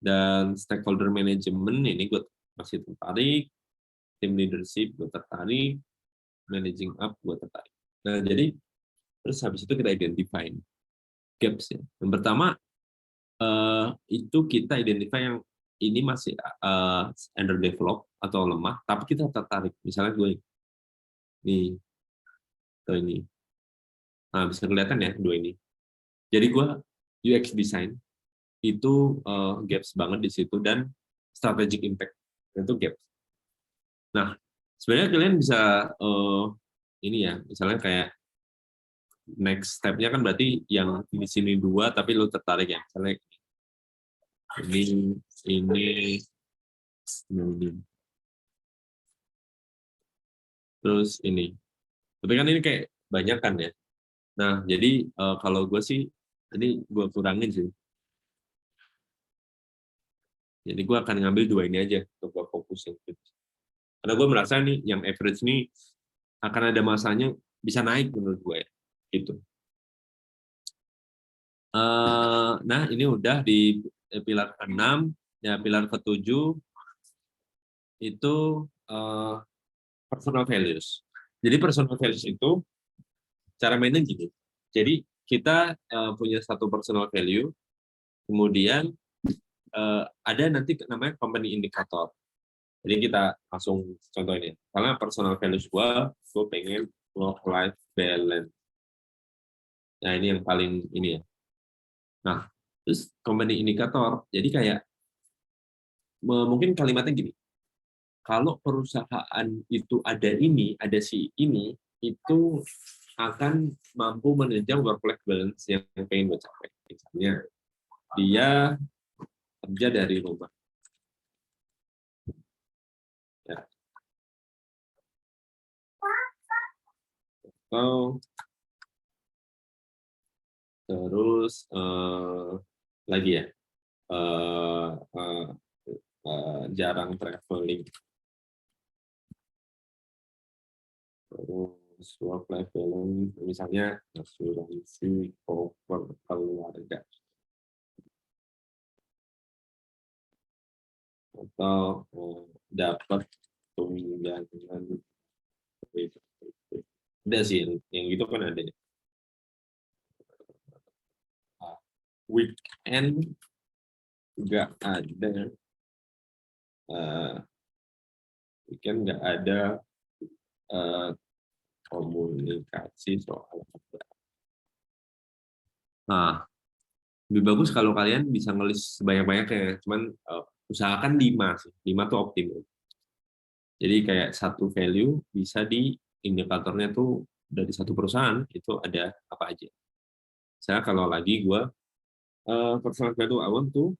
dan stakeholder management ini gue masih tertarik, team leadership gue tertarik, managing up gue tertarik. Nah jadi terus habis itu kita identify gaps ya. Yang pertama itu kita identify yang ini masih underdeveloped atau lemah, tapi kita tertarik. Misalnya gue nih atau ini, nah bisa kelihatan ya dua ini. Jadi gue UX design itu gaps banget di situ dan strategic impact itu gaps. Nah sebenarnya kalian bisa ini ya, misalnya kayak next step-nya kan berarti yang di sini dua tapi lo tertarik ya, misalnya ini terus ini. Tapi kan ini kayak banyak kan ya. Nah, jadi kalau gue sih, ini gue kurangin sih. Jadi gue akan ngambil dua ini aja untuk gue fokusin. Karena gue merasa nih yang average ini akan ada masanya bisa naik menurut gue ya. Gitu. Nah, ini udah di pilar ke-6, ya pilar ke-7 itu personal values. Jadi personal values itu cara mainnya gini. Jadi kita punya satu personal value, kemudian ada nanti namanya company indicator. Jadi kita langsung contohin ya. Karena personal values gue pengen work-life balance. Nah ini yang paling ini ya. Nah terus company indicator. Jadi kayak mungkin kalimatnya gini. Kalau perusahaan itu ada ini, ada si ini, itu akan mampu menunjang work-life balance yang pengen gue capai. Misalnya dia kerja dari rumah. Ya. Atau terus lagi ya, jarang traveling. Terus work life balance, misalnya asuransi cover keluarga atau dapat tunjangan. Ada sih yang gitu kan ada. Weekend nggak ada, weekend nggak ada komunikasi soal apa. Nah, lebih bagus kalau kalian bisa ngelis sebanyak-banyaknya, cuman usahakan 5 sih, 5 tuh optimal. Jadi kayak satu value bisa di indikatornya tuh dari satu perusahaan itu ada apa aja. Saya kalau lagi gue personal value I want to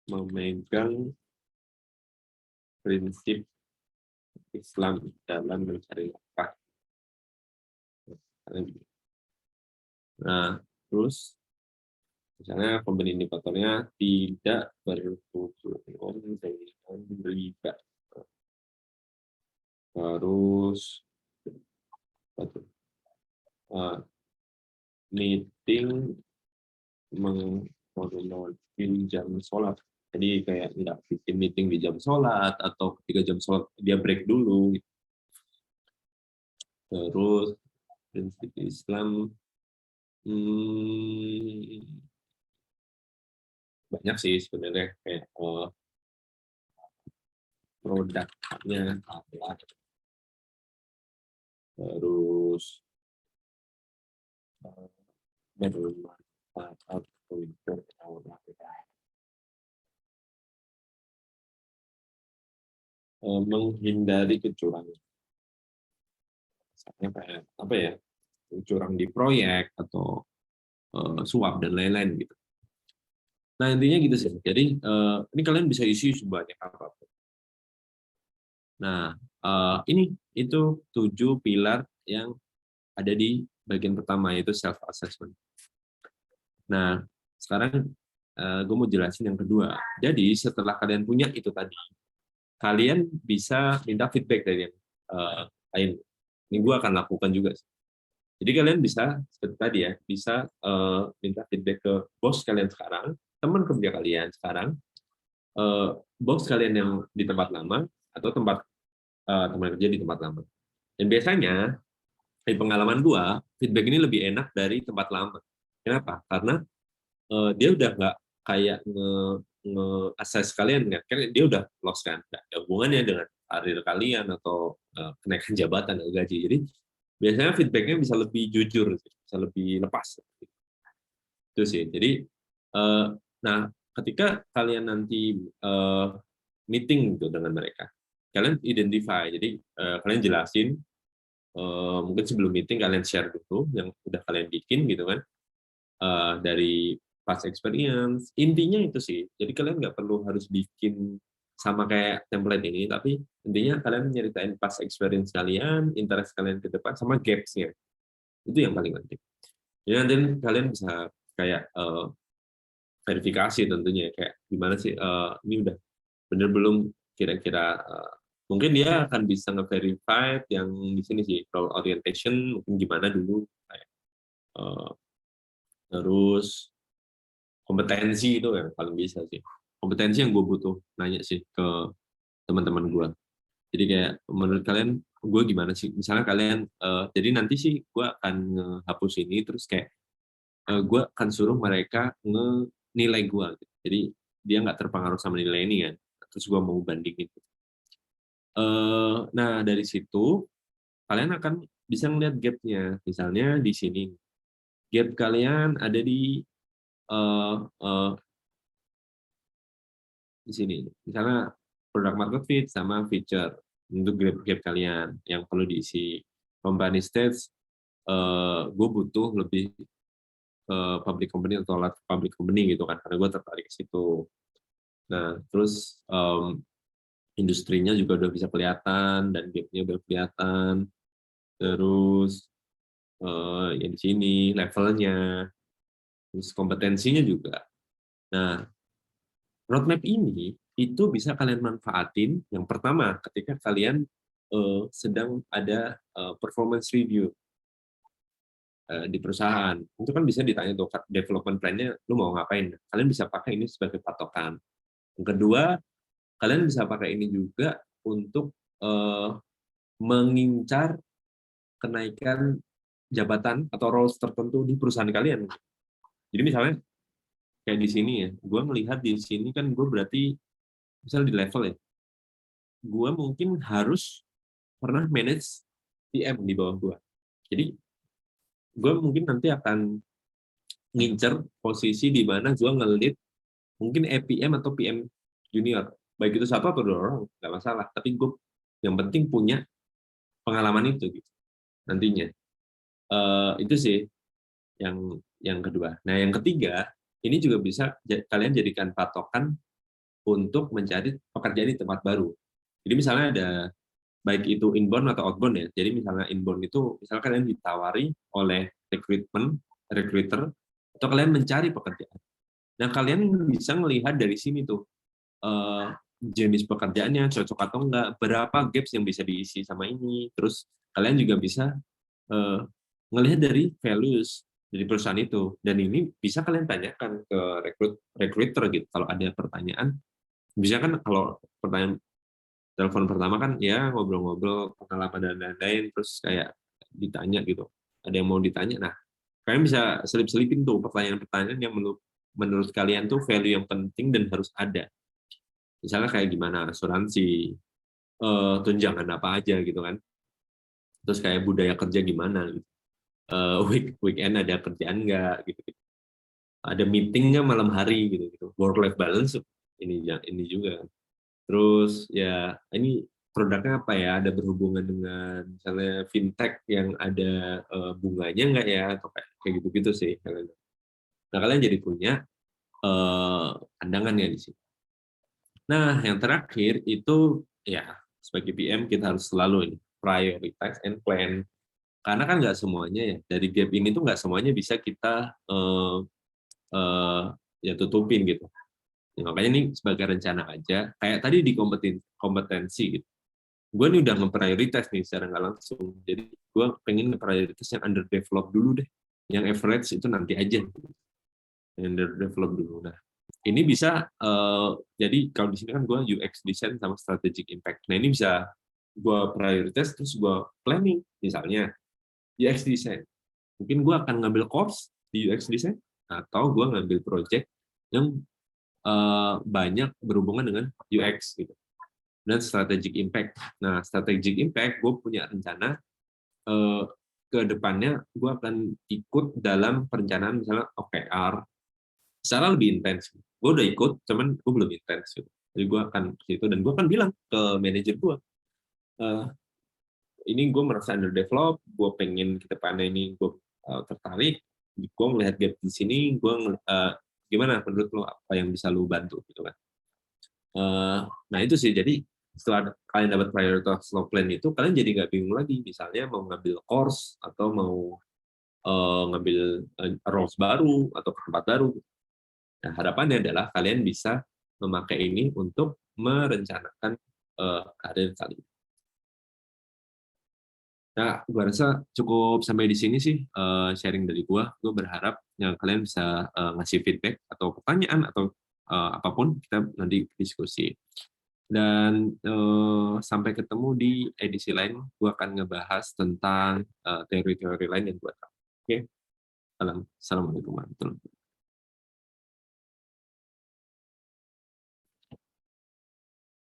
memegang prinsip Islam dalam mencari nafkah. Nah, terus misalnya company indikatornya tidak berhubungan dengan riba. Terus meeting menghormati jam sholat. Jadi kayak nggak bikin meeting di jam sholat atau ketika jam sholat dia break dulu. Terus prinsip Islam, banyak sih sebenarnya, kayak produknya apa, terus bermanfaat untuk orang, menghindari kecurangan. Misalnya kayak apa ya, curang di proyek atau suap dan lain-lain gitu. Nah intinya gitu sih. Jadi ini kalian bisa isi sebanyak apapun. Nah ini itu 7 pilar yang ada di bagian pertama, yaitu self assessment. Nah sekarang gue mau jelasin yang kedua. Jadi setelah kalian punya itu tadi, kalian bisa minta feedback dari yang lain. Ini gue akan lakukan juga. Jadi kalian bisa seperti tadi ya, bisa minta feedback ke bos kalian sekarang, teman kerja kalian sekarang, bos kalian yang di tempat lama, atau teman kerja di tempat lama. Dan biasanya di pengalaman gua, feedback ini lebih enak dari tempat lama. Kenapa? Karena dia udah nggak kayak nge-assess kalian kan, karena dia udah lost kan, nggak ada hubungannya dengan karir kalian atau kenaikan jabatan atau gaji. Jadi biasanya feedbacknya bisa lebih jujur, bisa lebih lepas. Itu sih. Jadi, nah ketika kalian nanti meeting gitu dengan mereka, kalian identify. Jadi kalian jelasin, mungkin sebelum meeting kalian share dulu yang udah kalian bikin gitu kan, dari past experience. Intinya itu sih. Jadi kalian nggak perlu harus bikin sama kayak template ini, tapi intinya kalian nyeritain past experience kalian, interest kalian ke depan, sama gaps-nya. Itu yang paling penting. Jadi nanti kalian bisa kayak verifikasi tentunya, kayak gimana sih, ini udah bener belum, kira-kira mungkin dia akan bisa nge-verify yang di sini sih, role orientation mungkin gimana dulu, kayak, terus kompetensi itu yang paling bisa sih. Kompetensi yang gue butuh nanya sih ke teman-teman gue. Jadi kayak menurut kalian gue gimana sih? Misalnya kalian, jadi nanti sih gue akan ngehapus ini, terus kayak gue akan suruh mereka nilai gue. Jadi dia nggak terpengaruh sama nilai ini kan. Terus gue mau bandingin. Nah dari situ kalian akan bisa ngeliat gap-nya. Misalnya di sini gap kalian ada uh, uh, di sini. Misalnya product market fit sama feature, untuk gap kalian yang perlu diisi. Company stage, gue butuh lebih ke public company atau large public company gitu kan, karena gue tertarik ke situ. Nah terus industrinya juga udah bisa kelihatan dan gap-nya udah kelihatan. Terus ya di sini levelnya, terus kompetensinya juga. Nah roadmap ini itu bisa kalian manfaatin yang pertama ketika kalian sedang ada performance review di perusahaan. Itu kan bisa ditanya tuh development plan-nya lu mau ngapain. Kalian bisa pakai ini sebagai patokan. Yang kedua, kalian bisa pakai ini juga untuk mengincar kenaikan jabatan atau roles tertentu di perusahaan kalian. Jadi misalnya kayak di sini ya, gue melihat di sini kan gue berarti misal di level ya, gue mungkin harus pernah manage PM di bawah gue. Jadi gue mungkin nanti akan ngincer posisi di mana gue ngelit mungkin EPM atau PM junior, baik itu satu atau dua orang nggak masalah, tapi gue yang penting punya pengalaman itu gitu nantinya. Itu sih yang kedua. Nah yang ketiga, ini juga bisa kalian jadikan patokan untuk mencari pekerjaan di tempat baru. Jadi misalnya ada, baik itu inbound atau outbound ya. Jadi misalnya inbound itu misalnya kalian ditawari oleh recruiter, atau kalian mencari pekerjaan. Nah kalian bisa melihat dari sini tuh jenis pekerjaannya cocok atau enggak, berapa gaps yang bisa diisi sama ini. Terus kalian juga bisa ngelihat dari values dari perusahaan itu, dan ini bisa kalian tanyakan ke recruiter gitu kalau ada pertanyaan. Bisa kan kalau pertanyaan telepon pertama kan ya ngobrol-ngobrol pengalaman dan lain-lain, terus kayak ditanya gitu, ada yang mau ditanya. Nah, kalian bisa selip-selipin tuh pertanyaan-pertanyaan yang menurut kalian tuh value yang penting dan harus ada. Misalnya kayak gimana asuransi, tunjangan apa aja gitu kan. Terus kayak budaya kerja gimana gitu. Weekend ada kerjaan nggak gitu. Ada meeting nggak malam hari gitu gitu. Work life balance ini juga. Terus ya ini produknya apa ya? Ada berhubungan dengan misalnya fintech yang ada bunganya nggak ya? Atau kayak gitu-gitu sih. Nah, kalian jadi punya pandangan ya di sini. Nah, yang terakhir itu ya sebagai PM kita harus selalu ini prioritize and plan. Karena kan nggak semuanya ya dari gap ini tuh nggak semuanya bisa kita eh, ya tutupin gitu. Ya, makanya ini sebagai rencana aja. Kayak tadi di kompetensi gitu. Gue nih udah nge-prioritas nih secara nggak langsung. Jadi gue pengen prioritas yang underdevelop dulu deh. Yang average itu nanti aja. Yang underdevelop dulu. Nah, ini bisa jadi kalau di sini kan gue UX design sama strategic impact. Nah, ini bisa gue prioritas terus gue planning. Misalnya UX design. Mungkin gue akan ngambil course di UX design atau gue ngambil project yang banyak berhubungan dengan UX gitu. Dan strategic impact. Nah, strategic impact gue punya rencana ke depannya gue akan ikut dalam perencanaan misalnya OKR secara lebih intens. Gue udah ikut, cuman gue belum intens. Gitu. Jadi gue akan ke situ dan gue akan bilang ke manajer gue, ini gue merasa underdevelop, gue pengen ke depannya ini gue tertarik, gue melihat gap di sini, gue gimana menurut lo apa yang bisa lo bantu gitu kan. Nah itu sih, jadi setelah kalian dapat prioritas low plan itu, kalian jadi nggak bingung lagi, misalnya mau ngambil course atau mau ngambil roles baru atau tempat baru. Nah, harapannya adalah kalian bisa memakai ini untuk merencanakan karir kalian. Nah, gue rasa cukup sampai di sini sih sharing dari gue. Gue berharap yang kalian bisa ngasih feedback atau pertanyaan atau apapun, kita nanti diskusi. Dan sampai ketemu di edisi lain, gue akan ngebahas tentang teori-teori lain yang gue tahu. Oke, Assalamualaikum warahmatullahi wabarakatuh.